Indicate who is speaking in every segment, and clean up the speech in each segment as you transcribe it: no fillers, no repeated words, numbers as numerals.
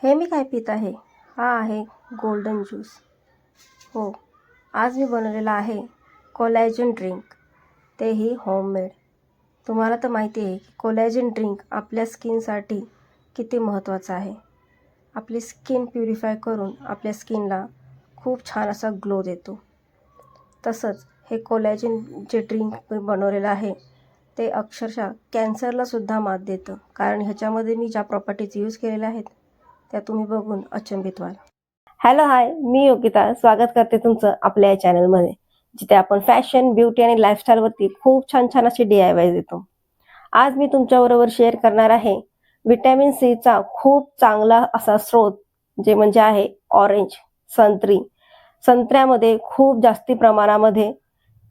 Speaker 1: हे मी काय पित आहे? हा आहे गोल्डन ज्यूस. हो, आज मी बनवलेला आहे कोलॅजन ड्रिंक, तेही होममेड. तुम्हाला तर माहिती आहे की कोलॅजन ड्रिंक आपल्या स्किनसाठी किती महत्त्वाचं आहे. आपली स्किन प्युरिफाय करून आपल्या स्किनला खूप छान असा ग्लो देतो. तसंच हे कोलॅजन जे ड्रिंक मी बनवलेलं आहे ते अक्षरशः कॅन्सरलासुद्धा मात देतं, कारण ह्याच्यामध्ये मी ज्या प्रॉपर्टीज यूज केलेल्या आहेत त्या तुम्ही बघून अचंबित व्हाल. हॅलो हाय, मी योगिता स्वागत करते तुमचं आपल्या या चॅनलमध्ये, जिथे आपण फॅशन, ब्युटी आणि लाईफस्टाईलवरती खूप छान छान असे DIY देतो. आज मी तुमच्याबरोबर शेअर करणार आहे व्हिटॅमिन सीचा खूप चांगला असा स्रोत, जे म्हणजे आहे ऑरेंज, संत्री. संत्र्यामध्ये खूप जास्ती प्रमाणामध्ये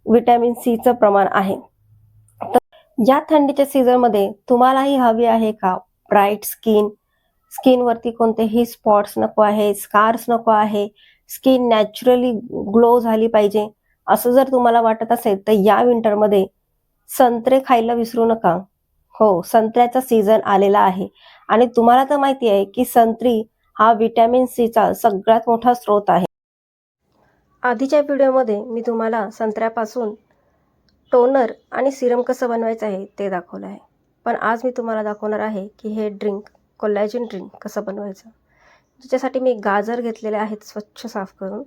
Speaker 1: व्हिटॅमिन सीचं प्रमाण आहे. तर या थंडीच्या सीझनमध्ये तुम्हालाही हवी आहे का ब्राईट स्किनवरती कोणतेही स्पॉट्स नको आहे, स्कार्स नको आहे, स्किन नॅचरली ग्लो झाली पाहिजे, असं जर तुम्हाला वाटत असेल तर या विंटरमध्ये संत्रे खायला विसरू नका. हो, संत्र्याचा सीझन आलेला आहे आणि तुम्हाला तर माहिती आहे की संत्री हा व्हिटॅमिन सीचा सगळ्यात मोठा स्रोत आहे. आधीच्या व्हिडिओमध्ये मी तुम्हाला संत्र्यापासून टोनर आणि सिरम कसं बनवायचं आहे ते दाखवलं आहे, पण आज मी तुम्हाला दाखवणार आहे की हे ड्रिंक, कोलॅजन ड्रिंक कसं बनवायचं. ज्याच्यासाठी मी गाजर घेतलेले आहेत स्वच्छ साफ करून,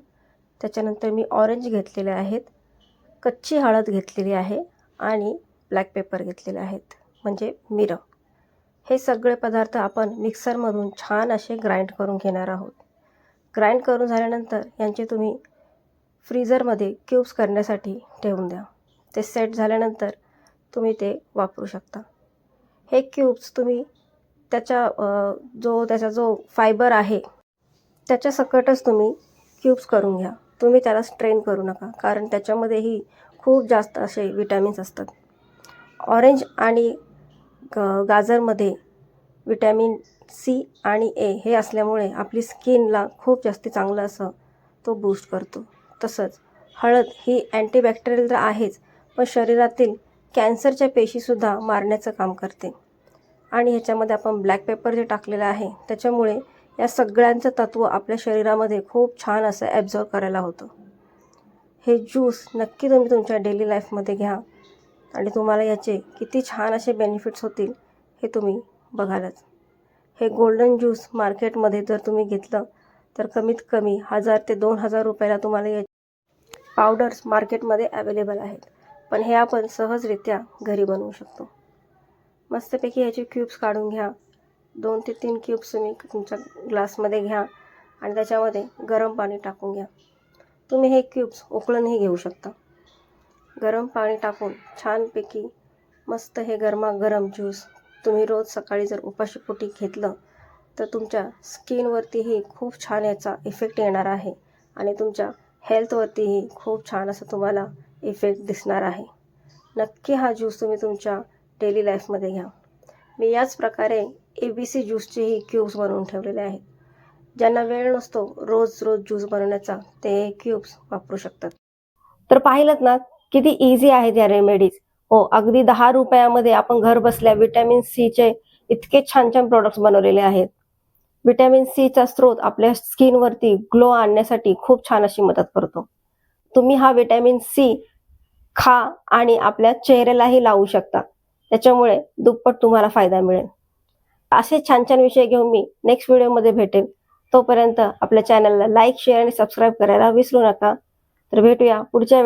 Speaker 1: त्याच्यानंतर मी ऑरेंज घेतलेले आहेत, कच्ची हळद घेतलेली आहे आणि ब्लॅक पेपर घेतलेले आहेत, म्हणजे मिरं. हे सगळे पदार्थ आपण मिक्सरमधून छान असे ग्राइंड करून घेणार आहोत. ग्राइंड करून झाल्यानंतर यांचे तुम्ही फ्रीझरमध्ये क्यूब्स करण्यासाठी ठेवून द्या. ते सेट झाल्यानंतर तुम्ही ते वापरू शकता. हे क्यूब्स तुम्ही त्याचा जो फायबर आहे त्याच्या सकटच तुम्ही क्यूब्स करून घ्या. तुम्ही त्याला स्ट्रेन करू नका, कारण त्याच्यामध्येही खूप जास्त असे विटॅमिन्स असतात. ऑरेंज आणि गाजरमध्ये विटॅमिन C आणि A हे असल्यामुळे आपली स्किनला खूप जास्त चांगलं असं तो बूस्ट करतो. तसंच हळद ही अँटीबॅक्टेरियल तर आहेच, पण शरीरातील कॅन्सरच्या पेशीसुद्धा मारण्याचं काम करते. आणि ह्याच्यामध्ये आपण ब्लॅक पेपर जे टाकलेलं आहे त्याच्यामुळे या सगळ्यांचं तत्त्व आपल्या शरीरामध्ये खूप छान असं ॲब्झॉर्ब करायला होतं. हे ज्यूस नक्की तुम्ही तुमच्या डेली लाईफमध्ये घ्या आणि तुम्हाला याचे किती छान असे बेनिफिट्स होतील हे तुम्ही बघालच. हे गोल्डन ज्यूस मार्केटमध्ये जर तुम्ही घेतलं तर कमीत कमी 1000 ते 2000 रुपयाला तुम्हाला या पावडर्स मार्केटमध्ये अवेलेबल आहेत, पण हे आपण सहजरित्या घरी बनवू शकतो. मस्तपैकी ह्याचे क्यूब्स काढून घ्या. 2 ते 3 क्यूब्स तुम्ही तुमच्या ग्लासमध्ये घ्या आणि त्याच्यामध्ये गरम पाणी टाकून घ्या. तुम्ही हे क्यूब्स उकळूनही घेऊ शकता. गरम पाणी टाकून छानपैकी मस्त हे गरमागरम ज्यूस तुम्ही रोज सकाळी जर उपाशीपोटी घेतलं तर तुमच्या स्किनवरतीही खूप छान याचा इफेक्ट येणार आहे आणि तुमच्या हेल्थवरतीही खूप छान असं तुम्हाला इफेक्ट दिसणार आहे. नक्की हा ज्यूस तुम्ही तुमच्या डेली लाईफमध्ये घ्या. मी याच प्रकारे ABC ज्यूसचेही क्यूब्स बनवून ठेवलेले आहेत. ज्यांना वेळ नसतो रोज ज्यूस बनवण्याचा, ते क्यूब्स वापरू शकतात. तर पाहिलं ना किती इझी आहेत या रेमेडीज. हो, अगदी 10 रुपयामध्ये आपण घर बसल्या व्हिटॅमिन सीचे इतके छान छान प्रोडक्ट्स बनवलेले आहेत. व्हिटॅमिन सीचा स्रोत आपल्या स्किनवरती ग्लो आणण्यासाठी खूप छान अशी मदत करतो. तुम्ही हा व्हिटॅमिन C खा आणि आपल्या चेहऱ्यालाही लावू शकता. त्याच्यामुळे दुप्पट तुम्हाला फायदा मिळेल. असे छान छान विषय घेऊन मी नेक्स्ट व्हिडिओमध्ये भेटेल. तोपर्यंत आपल्या चॅनलला लाईक, शेअर आणि सबस्क्राईब करायला विसरू नका. तर भेटूया पुढच्या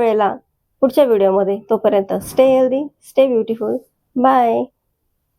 Speaker 1: व्हिडिओमध्ये. तोपर्यंत stay healthy, stay beautiful. Bye.